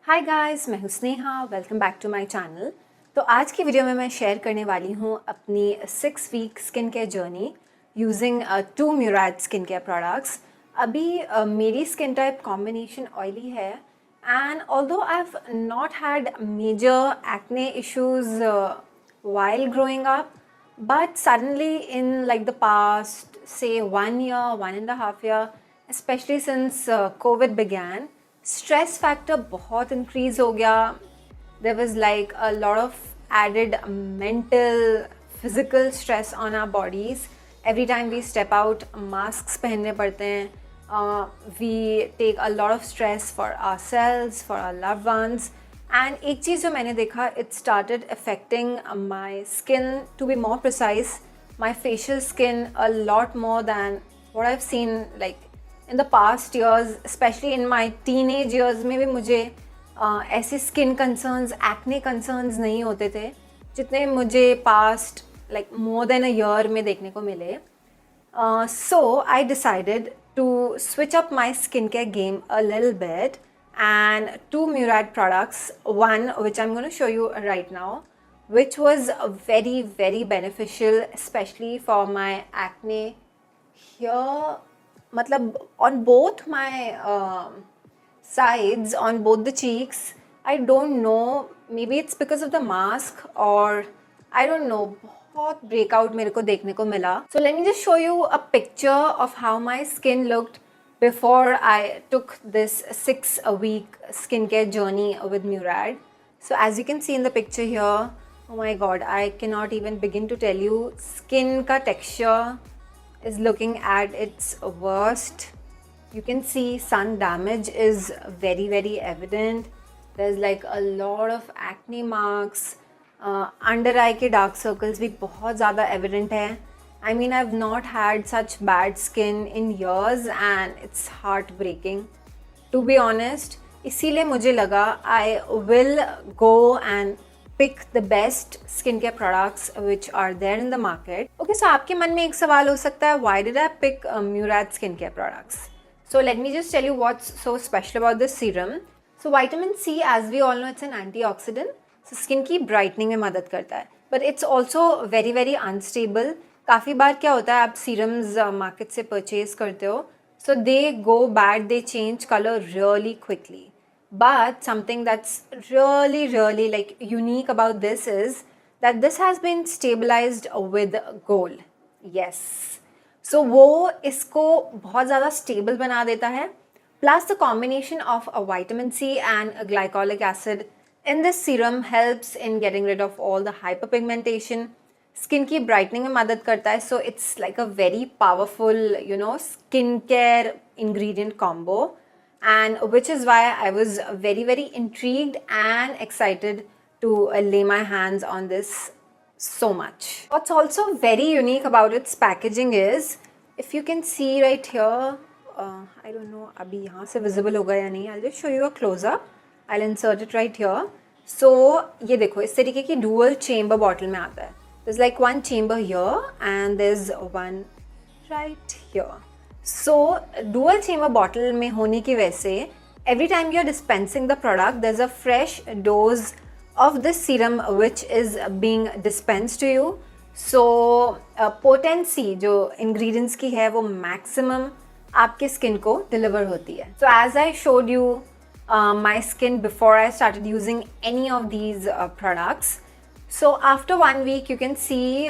हाय guys, मैं हूँ Sneha. Welcome back to my channel. तो आज की वीडियो में मैं शेयर करने वाली हूँ अपनी 6 week skin care journey using 2 Murad skin care products. अभी मेरी स्किन टाइप कॉम्बिनेशन ऑयली है and although I have not had major acne issues while growing up, but suddenly in like the past say 1 year, 1.5 year, especially since COVID began, stress factor बहुत increase हो गया. There was like a lot of added mental, physical stress on our bodies. Every time we step out, masks पहनने पड़ते हैं. We take a lot of stress for ourselves, for our loved ones. And एक चीज़ जो मैंने देखा, it started affecting my skin, to be more precise, my facial skin a lot more than what I've seen like in the past years, especially in my teenage years में भी मुझे ऐसे skin concerns, acne concerns नहीं होते थे जितने मुझे past like more than a year में देखने को मिले. So I decided to switch up my skincare game a little bit and 2 Murad products, one which I'm going to show you right now, which was very, very beneficial, especially for my acne here, matlab on both my sides, on both the cheeks. I don't know, maybe it's because of the mask or I don't know, बहुत breakout मेरे को देखने को मिला. So let me just show you a picture of how my skin looked before I took this 6-week skincare journey with Murad. So as you can see in the picture here, oh my god, I cannot even begin to tell you, skin ka texture is looking at its worst. You can see sun damage is very, very evident. There's like a lot of acne marks. Under eye के dark circles भी बहुत ज़्यादा evident है. I mean, I've not had such bad skin in years and it's heartbreaking. To be honest, इसीलिए मुझे लगा I will go and pick the best skincare products which are there in the market. Okay, so आपके मन में एक सवाल हो सकता है, why did I pick Murad skincare products? So let me just tell you what's so special about this serum. So vitamin C, as we all know, it's an antioxidant. So skin की brightening में मदद करता है. But it's also very, very unstable. काफ़ी बार क्या होता है, आप सीरम्स मार्केट से परचेज करते हो, so they go bad, they change colour really quickly. But something that's really really like unique about this is that this has been stabilised with gold. Yes, so वो इसको बहुत ज़्यादा stable बना देता है. Plus the combination of a vitamin C and glycolic acid in this serum helps in getting rid of all the hyperpigmentation. Skin की brightening में मदद करता है. So it's like a very powerful skin care ingredient combo, and which is why I was very very intrigued and excited to lay my hands on this so much. What's also very unique about its packaging is, if you can see right here, I don't know अभी यहाँ से visible होगा या नहीं, I'll just show you a close-up. I'll insert it right here. So ये देखो, इस तरीके की dual chamber bottle में आता है. There's like one chamber here and there's one right here. So dual chamber bottle में होने की वजह से every time you're dispensing the product, there's a fresh dose of this serum which is being dispensed to you. So potency जो ingredients की है वो maximum आपके skin को deliver होती है. So as I showed you my skin before I started using any of these products. So after 1 week, you can see,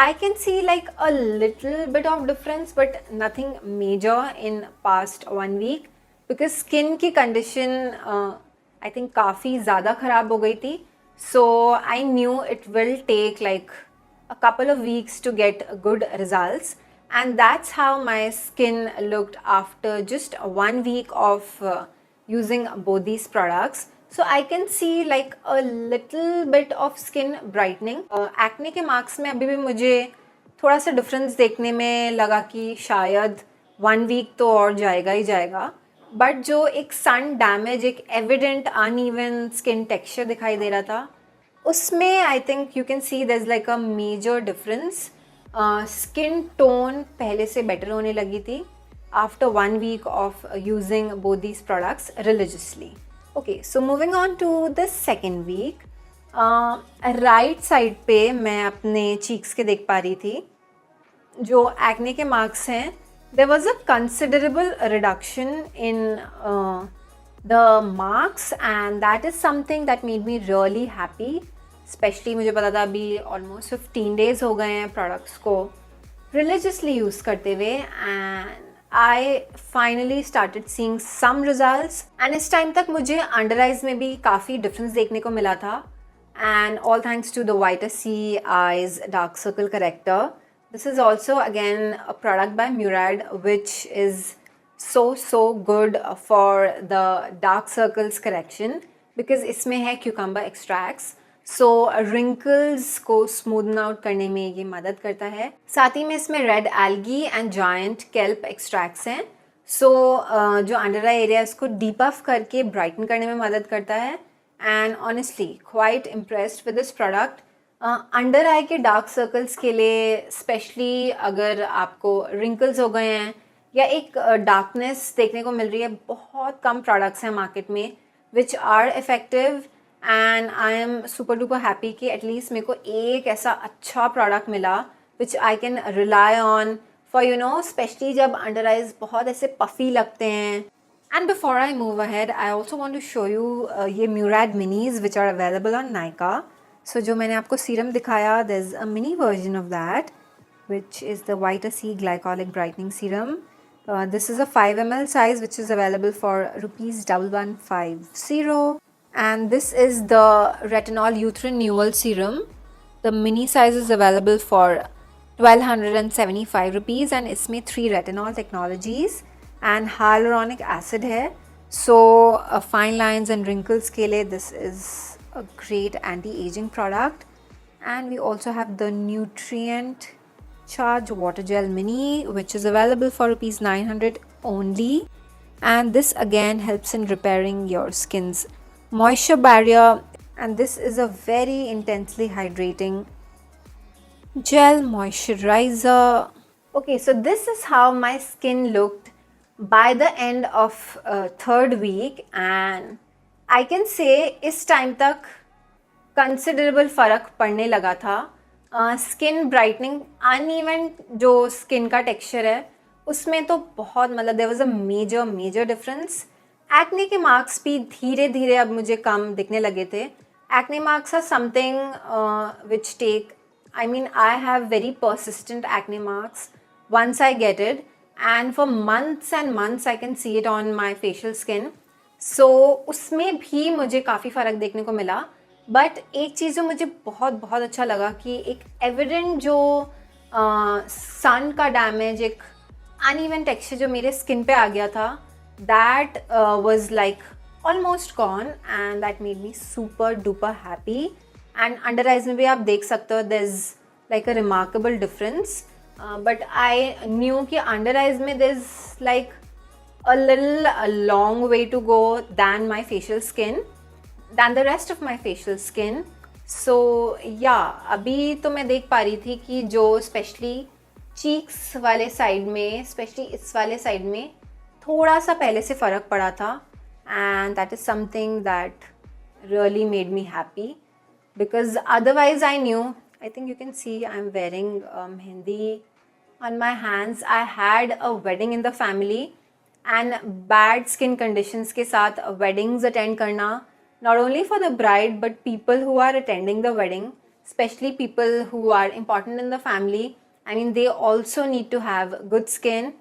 I can see like a little bit of difference, but nothing major in past 1 week, because skin की condition I think काफ़ी ज़्यादा ख़राब हो गई थी. So I knew it will take like a couple of weeks to get good results, and that's how my skin looked after just 1 week of using both these products. So I can see like a little bit of skin brightening. Acne के marks में अभी भी मुझे थोड़ा सा difference देखने में लगा कि शायद 1 वीक तो और जाएगा ही जाएगा. बट जो एक सन डैमेज, एक एविडेंट अनइवन स्किन टेक्सचर दिखाई दे रहा था, उसमें I think you can see there is like a major difference. Skin tone पहले से बेटर होने लगी थी after 1 week of using both these products religiously. Okay, so moving on to the second week, right side पे मैं अपने cheeks के देख पा रही थी जो एक्ने के मार्क्स हैं. There was a considerable reduction in the marks and that is something that made me really happy. Especially मुझे पता था अभी ऑलमोस्ट 15 डेज़ हो गए हैं प्रोडक्ट्स को रिलीजियसली यूज़ करते हुए, and I finally started seeing some results. and इस टाइम तक मुझे अंडर आइज में भी काफ़ी डिफरेंस देखने को मिला था, and all thanks to the Vita-C eyes dark circle corrector. This is also again a product by Murad which is so good for the dark circles correction because इसमें है cucumber extracts. सो wrinkles को smoothen out करने में ये मदद करता है. साथ ही में इसमें red algae and giant kelp extracts हैं. सो जो अंडर आई एरिया उसको डीपफ करके ब्राइटन करने में मदद करता है. And honestly quite impressed with this product. Under eye के डार्क सर्कल्स के लिए, स्पेशली अगर आपको रिंकल्स हो गए हैं या एक डार्कनेस देखने को मिल रही है, बहुत कम प्रोडक्ट्स हैं मार्केट में which are effective. And I am super duper happy कि एटलीस्ट मेरे को एक ऐसा अच्छा प्रोडक्ट मिला which I can rely on for you know, specially जब अंडर आइज बहुत ऐसे पफ़ी लगते हैं. And before I move ahead I also want to show you ये Murad minis which are available on Nykaa. So जो मैंने आपको सीरम दिखाया, there is a mini version of that which is the Vita-C Glycolic Brightening Serum. This is a 5 ml size which is available for ₹1150. And this is the retinol youth renewal serum. The mini size is available for 1275 rupees and इसमें 3 retinol technologies and hyaluronic acid है. So fine lines and wrinkles के लिए this is a great anti-aging product. And we also have the nutrient charge water gel mini which is available for ₹900 only. And this again helps in repairing your skin's moisture barrier, and this is a very intensely hydrating gel moisturizer. Okay, so this is how my skin looked by the end of third week, and I can say इस time तक considerable फ़र्क पड़ने लगा था. Skin brightening, uneven जो skin का texture है उसमें तो बहुत, मतलब there was a major difference. Acne के मार्क्स भी धीरे धीरे अब मुझे कम दिखने लगे थे. Acne marks are something which take, I mean I have very persistent acne marks once I get it, and for months and months I can see it on my facial skin. सो उसमें भी मुझे काफ़ी फ़र्क देखने को मिला. But एक चीज़ जो मुझे बहुत अच्छा लगा कि एक एविडेंट जो सन का डैमेज, एक अनइवन टेक्सचर जो मेरे स्किन पे आ गया था, that was like almost gone, and that made me super duper happy. and under eyes में भी आप देख सकते हो there's like a remarkable difference. But I knew कि under eyes में there's like a long way to go than my facial skin, than the rest of my facial skin. So yeah, अभी तो मैं देख पा रही थी कि जो स्पेशली चीक्स वाले साइड में, स्पेशली इस वाले साइड में थोड़ा सा पहले से फ़र्क पड़ा था. And that is something that really made me happy because otherwise I knew, I think you can see I am wearing mehndi on my hands. I had a wedding in the family, and bad skin conditions के साथ weddings attend करना, not only for the bride but people who are attending the wedding, especially people who are important in the family, I mean they also need to have good skin.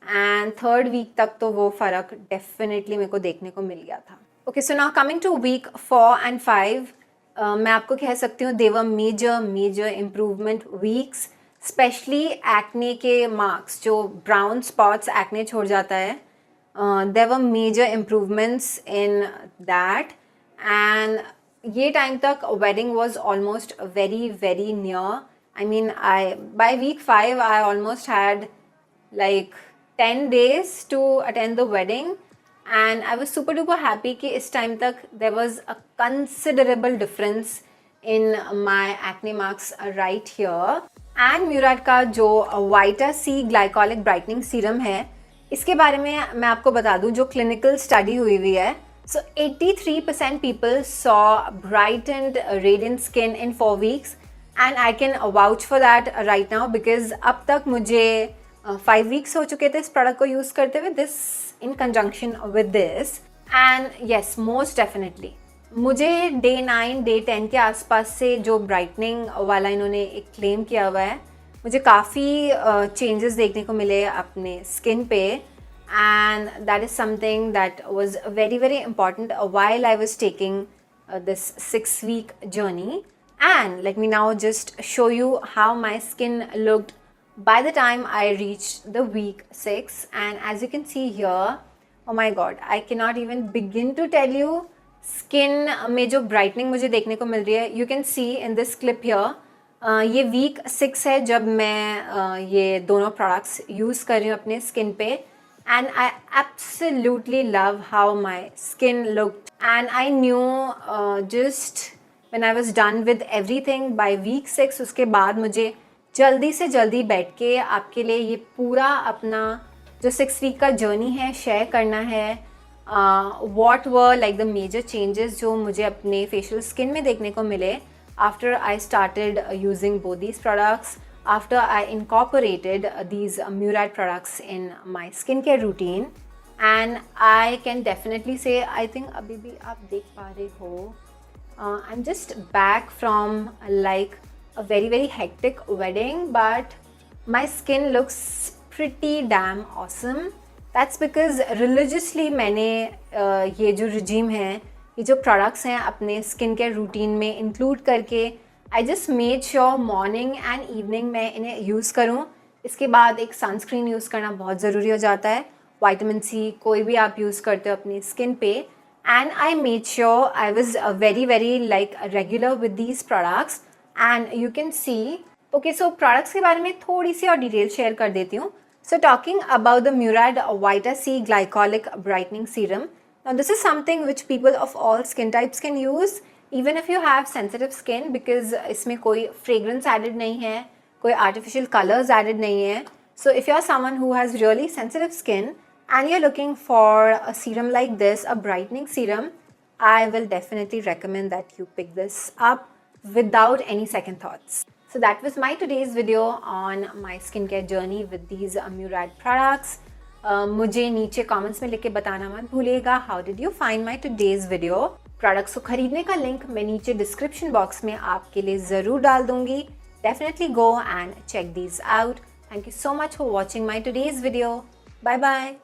And third week तक तो वो फ़र्क definitely मेरे को देखने को मिल गया था. Okay, so now coming to week 4 and 5, मैं आपको कह सकती हूँ they were major improvement weeks. Specially acne के मार्क्स, जो ब्राउन स्पॉट्स एक्ने छोड़ जाता है, there were major improvements in that. And ये टाइम तक wedding was almost very near. I mean by week 5 I almost had like 10 days to attend the wedding, and I was super duper happy कि इस time तक there was a considerable difference in my acne marks right here. and Murad का जो Vita-C Glycolic Brightening Serum है, इसके बारे में मैं आपको बता दूं, जो क्लिनिकल स्टडी हुई है So 83% people saw brightened, radiant skin in 4 weeks, and I can vouch for that right now because अब तक मुझे 5 weeks हो चुके थे इस प्रोडक्ट को यूज़ करते हुए, this in conjunction with this, and yes, most definitely मुझे डे 9 डे 10 के आसपास से जो ब्राइटनिंग वाला इन्होंने एक क्लेम किया हुआ है, मुझे काफ़ी चेंजेस देखने को मिले अपने स्किन पे, and that is something that was very very important while I was taking this 6-week journey. And let me now just show you how my skin looked by the time I reached the week 6. And as you can see here, oh my god, I cannot even begin to tell you skin में जो brightening मुझे देखने को मिल रही है. You can see in this clip here, ये week 6 है जब मैं ये दोनों products use कर रही हूँ अपने skin पे. And I absolutely love how my skin looked, and I knew just when I was done with everything by week 6, उसके बाद मुझे जल्दी से जल्दी बैठ के आपके लिए ये पूरा अपना जो 6 week का जर्नी है शेयर करना है. What were like the major changes जो मुझे अपने facial skin में देखने को मिले after I started using both these products, after I incorporated these Murad products in my skincare routine. And I can definitely say, I think अभी भी आप देख पा रहे हो, I'm just back from like a very very hectic wedding, but my skin looks pretty damn awesome. That's because religiously मैंने ये जो regime है, ये जो products हैं अपने skincare routine में include करके I just made sure morning and evening मैं इन्हें यूज़ करूँ. इसके बाद एक सनस्क्रीन यूज़ करना बहुत ज़रूरी हो जाता है. विटामिन सी कोई भी आप यूज़ करते हो अपनी स्किन पे. And I made sure I was very very like regular with these products. And you can C, okay, so products के बारे में थोड़ी सी और डिटेल शेयर कर देती हूँ. So talking about the Murad Vita-C Glycolic Brightening Serum. Now this is something which people of all skin types can use, even if you have sensitive skin, because इसमें कोई fragrance added नहीं है, कोई artificial colors added नहीं है. So if you are someone who has really sensitive skin and you're looking for a serum like this, a brightening serum, I will definitely recommend that you pick this up without any second thoughts. So that was my today's video on my skincare journey with these Murad products. मुझे नीचे comments में लिख के बताना मत भूलिएगा how did you find my today's video. Products को खरीदने का लिंक मैं नीचे डिस्क्रिप्शन बॉक्स में आपके लिए ज़रूर डाल दूंगी. Definitely go and check these out. Thank you so much for watching my today's video. Bye bye.